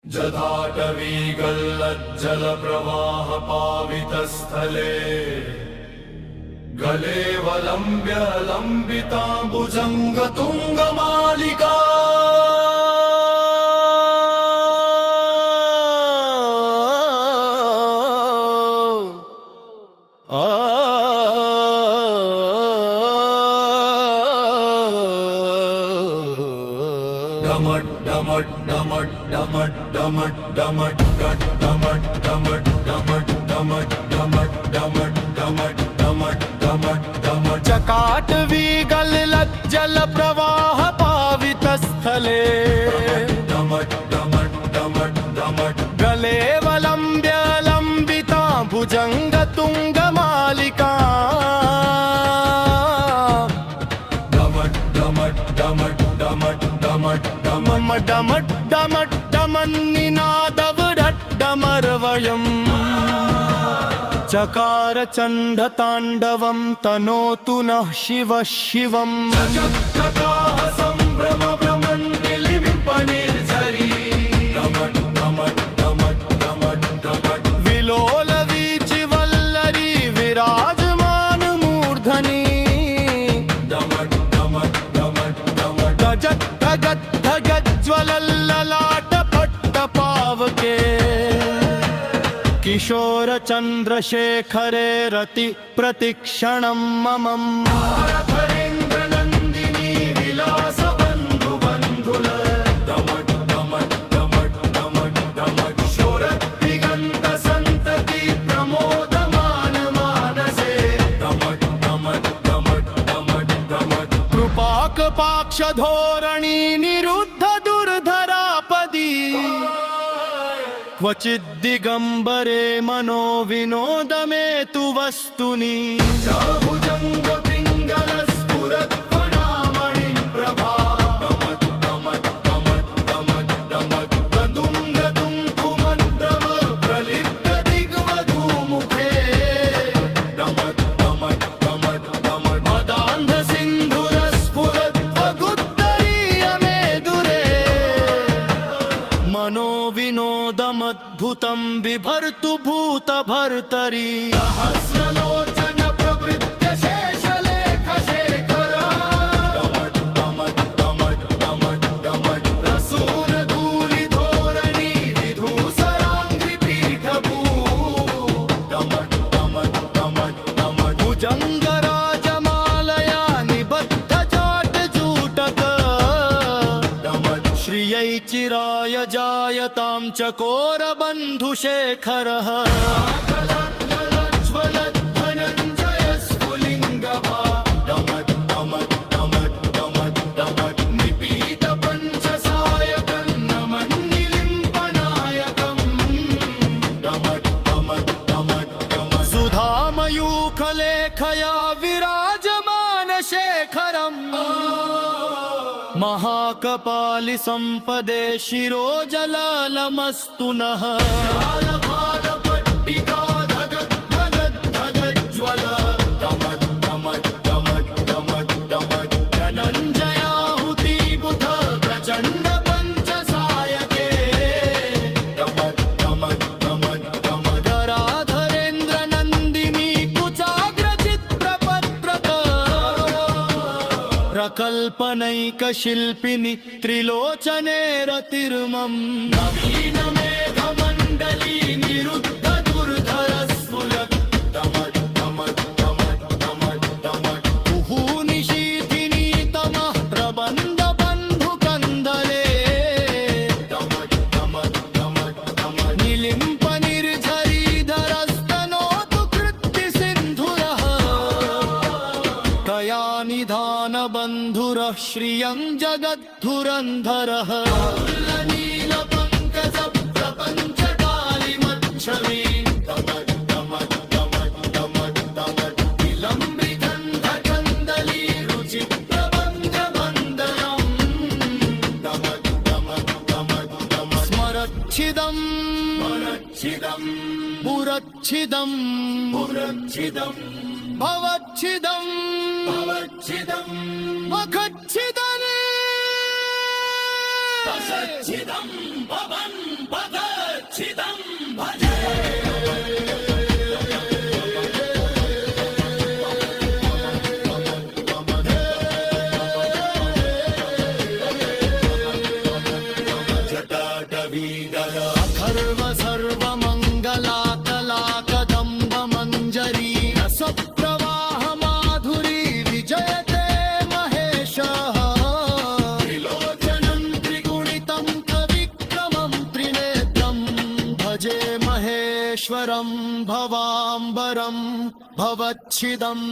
जटाटवी गल्लज्जल प्रवाह पावितस्थले गलेवलम्ब्य लम्बिताम्बुजङ्ग तुङ्गमालिका डमट डमट डमट डमट डमट डमट डमट डमट डमट डमट डमट डमट डमट डमट डमट डमट चकाटवी गल्लज्जल प्रवाह पावितस्थले डमट डमट डमट डमट गलेवलम्ब्य लम्बिता भुजंग तुंगमालिका डमट डमट डमट डमट डमट डमट डमट डमट डमन्निनादवडमर्वयम् चकार चण्ड ताण्डवं तनोतु नः शिवः शिवम् जगत्कथाः सम्भ्रम भ्रमन्निलिम्पनिर्झरी डमट डमट डमट डमट डमट विलोल वीचि वल्लरी विराजमान मूर्धनि डमट डमट डमट डमट गजत् धगत् धगज्ज्वलल्ललाट पट्टपावके किशोर चन्द्रशेखरे रति प्रतिक्षणं ममम् हरेन्द्रनन्दिनी विलास बन्धु बन्धुल डमट डमट डमट डमट डमट शोरदिगन्त सन्तति प्रमोदमान मानसे डमट डमट डमट डमट डमट कृपाक पाक्ष धोरणी निरुद्ध दुर्धरापदी क्वचिद्दिगम्बरे मनो विनोदमे तु वस्तुनि भुजङ्ग पिङ्गल स्फुरत् फणामणि प्रभा डमट डमट डमट डमट डमट गदुङ्ग दुङ्कुमन्द्रम प्रलिप्त दिग्वधूमुखे डमट डमट डमट डमट मदान्ध सिन्धुर स्फुरत् वगुत्तरीयमेदुरे मनो विनोदमद्भुतं बिभर्तु भूतभर्तरि सहस्रलोचन प्रवृत्य शेषलेख शेखर डमट डमट डमट डमट डमट रसूल धूलि धोरणी विधूसराङ्घ्रि पीठभू डमट डमट डमट डमट भुजङ्ग राजमालया निबद्ध जाटजूटक डमट श्रियै चिराय जायतां चकोर बन्धुशेखरः ज्वलद्धनञ्जय स्फुलिङ्गभा डमट डमट डमट डमट डमट निपीत पञ्चसायकं नमन्निलिम्पनायकम् डमट डमट डमट डमट सुधामयूखलेखया विराजमान शेखरम् महाकपालि सम्पदे शिरोजलालमस्तु नः पट्टिका धगत् धगत् धगज्ज्वल डमट डमट डमट डमट डमट धनञ्जयाहुति बुध प्रचण्ड पञ्चसायके डमट डमट डमट डमट धराधरेन्द्र नन्दिनी कुचाग्रचित्रपत्रक प्रकल्पनैकशिल्पिनि त्रिलोचने रतिर्मम् नवीन मेघमण्डली निरुद्ध दुर्धर स्फुरत् डमट डमट डमट डमट डमट कुहूनिशीथिनी तमः प्रबन्ध बन्धुकन्दले डमट डमट डमट डमट निलिम्प निर्झरीधरस्तनोतु कृत्तिसिन्धुरः तया निधान बन्धुरः श्रियं जगद्धुरन्धरः नीलपङ्कज प्रपञ्चकालिमच्छवी डमट डमट डमट डमट डमट विलम्बितन्धकन्दली रुचि प्रबन्धबन्धनम् डमट डमट डमट डमट स्मरच्छिदम् स्मरच्छिदम् पुरच्छिदम् पुरच्छिदम् भवच्छिदम् भवच्छिदम् मखच्छिदम् सच्चिदं भवन् पदच्छिदं भजे जटाटवीदल अथर्व सर्वमङ्गलाकलाकदम्ब मञ्जरी रसप्रवाह माधुरी विजयते महेशः त्रिलोचनं त्रिगुणितं त्रिविक्रमं त्रिनेत्रं भजे महेश्वरं भवाम्बरं भवच्छिदम्